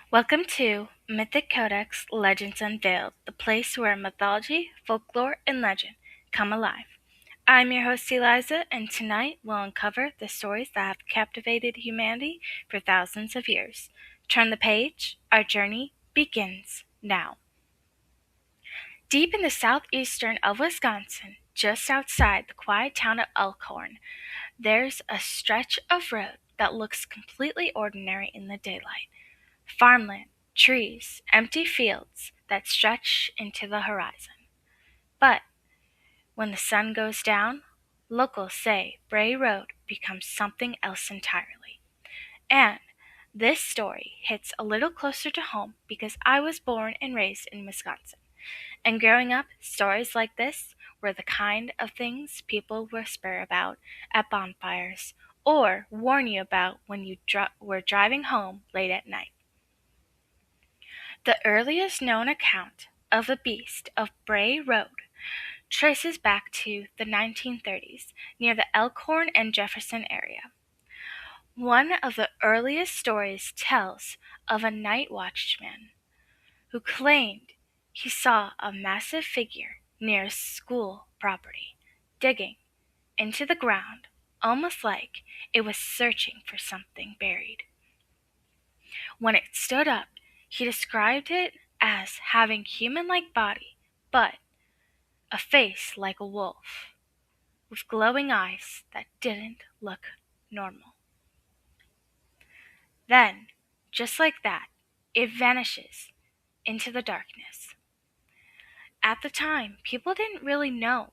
Welcome to Mythic Codex Legends Unveiled, the place where mythology, folklore, and legend come alive. I'm your host Eliza, and tonight we'll uncover the stories that have captivated humanity for thousands of years. Turn the page, our journey begins now. Deep in the southeastern of Wisconsin, just outside the quiet town of Elkhorn, there's a stretch of road that looks completely ordinary in the daylight. Farmland, trees, empty fields that stretch into the horizon. But when the sun goes down, locals say Bray Road becomes something else entirely. And this story hits a little closer to home because I was born and raised in Wisconsin. And growing up, stories like this were the kind of things people whisper about at bonfires or warn you about when you were driving home late at night. The earliest known account of the beast of Bray Road traces back to the 1930s near the Elkhorn and Jefferson area. One of the earliest stories tells of a night watchman who claimed he saw a massive figure near a school property, digging into the ground almost like it was searching for something buried. When it stood up, he described it as having human-like body, but a face like a wolf, with glowing eyes that didn't look normal. Then, just like that, it vanishes into the darkness. At the time, people didn't really know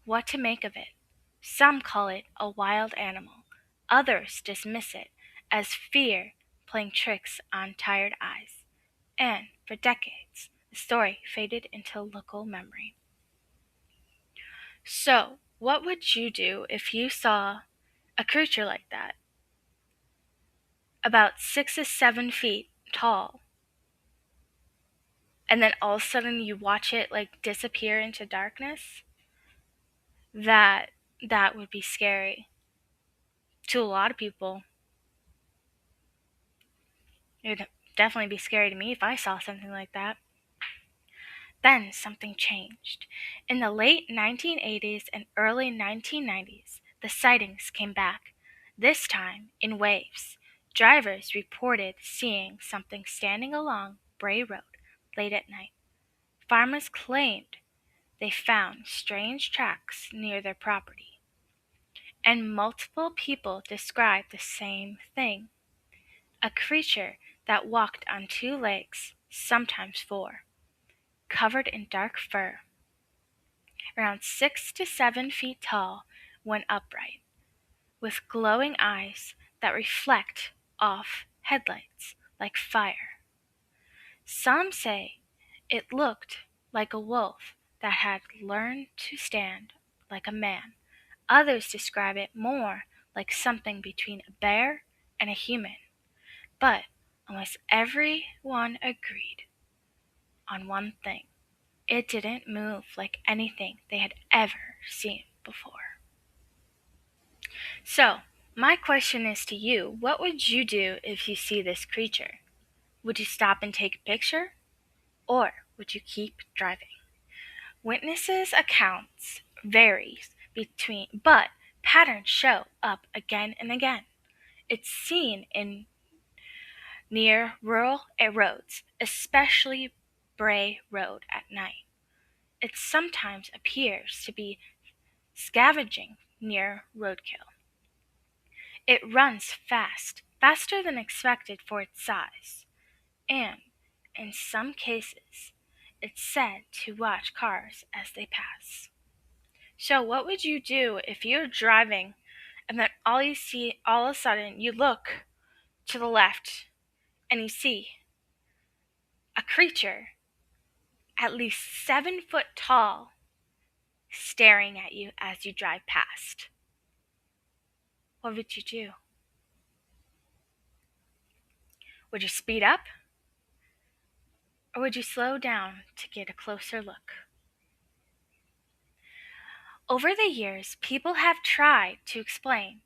what to make of it. Some call it a wild animal. Others dismiss it as fear playing tricks on tired eyes. And for decades, the story faded into local memory. So, what would you do if you saw a creature like that? About 6 to 7 feet tall. And then all of a sudden you watch it like disappear into darkness? That that would be scary. To a lot of people. It would definitely be scary to me if I saw something like that. Then something changed. In the late 1980s and early 1990s, the sightings came back, this time in waves. Drivers reported seeing something standing along Bray Road late at night. Farmers claimed they found strange tracks near their property. And multiple people described the same thing. A creature that walked on 2 legs, sometimes 4, covered in dark fur, around 6 to 7 feet tall when upright, with glowing eyes that reflect off headlights like fire. Some say it looked like a wolf that had learned to stand like a man. Others describe it more like something between a bear and a human. But almost everyone agreed on one thing. It didn't move like anything they had ever seen before. So, my question is to you, what would you do if you see this creature? Would you stop and take a picture? Or would you keep driving? Witnesses' accounts varies but patterns show up again and again. It's seen in near rural roads, especially Bray Road at night. It sometimes appears to be scavenging near roadkill. It runs fast, faster than expected for its size, and in some cases, it's said to watch cars as they pass. So what would you do if you're driving and then all of a sudden you look to the left and you see a creature at least 7 foot tall staring at you as you drive past? What would you do? Would you speed up? Or would you slow down to get a closer look? Over the years, people have tried to explain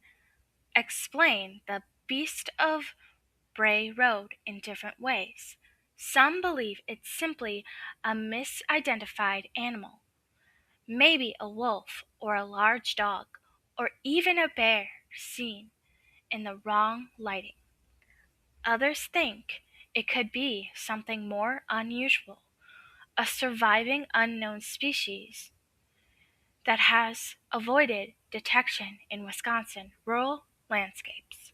the beast of Bray Road in different ways. Some believe it's simply a misidentified animal, maybe a wolf or a large dog, or even a bear seen in the wrong lighting. Others think it could be something more unusual, a surviving unknown species that has avoided detection in Wisconsin rural landscapes.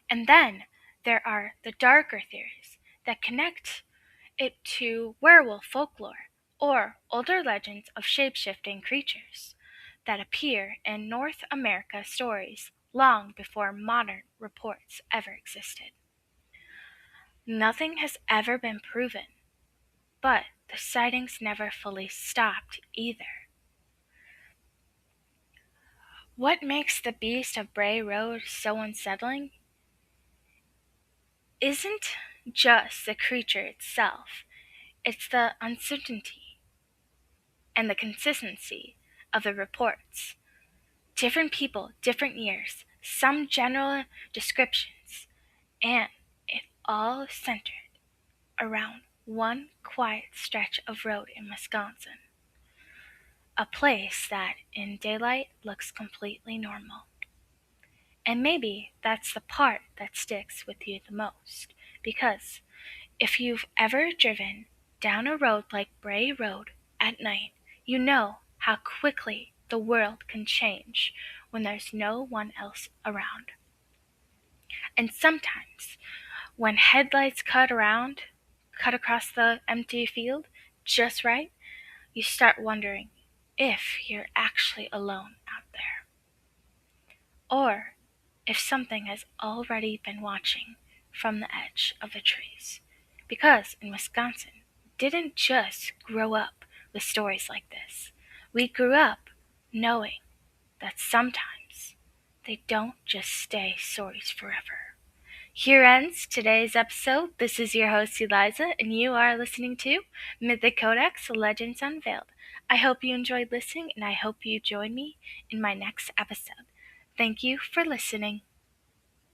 And then there are the darker theories that connect it to werewolf folklore or older legends of shape-shifting creatures that appear in North America stories long before modern reports ever existed. Nothing has ever been proven, but the sightings never fully stopped either. What makes the beast of Bray Road so unsettling isn't just the creature itself, it's the uncertainty and the consistency of the reports. Different people, different years, some general descriptions, and it all centered around one quiet stretch of road in Wisconsin. A place that, in daylight, looks completely normal. And maybe that's the part that sticks with you the most, because if you've ever driven down a road like Bray Road at night, you know how quickly the world can change when there's no one else around. And sometimes, when headlights cut across the empty field just right, you start wondering if you're actually alone out there. Or if something has already been watching from the edge of the trees. Because in Wisconsin, we didn't just grow up with stories like this. We grew up knowing that sometimes they don't just stay stories forever. Here ends today's episode. This is your host Eliza, and you are listening to Mythic Codex Legends Unveiled. I hope you enjoyed listening, and I hope you join me in my next episode. Thank you for listening.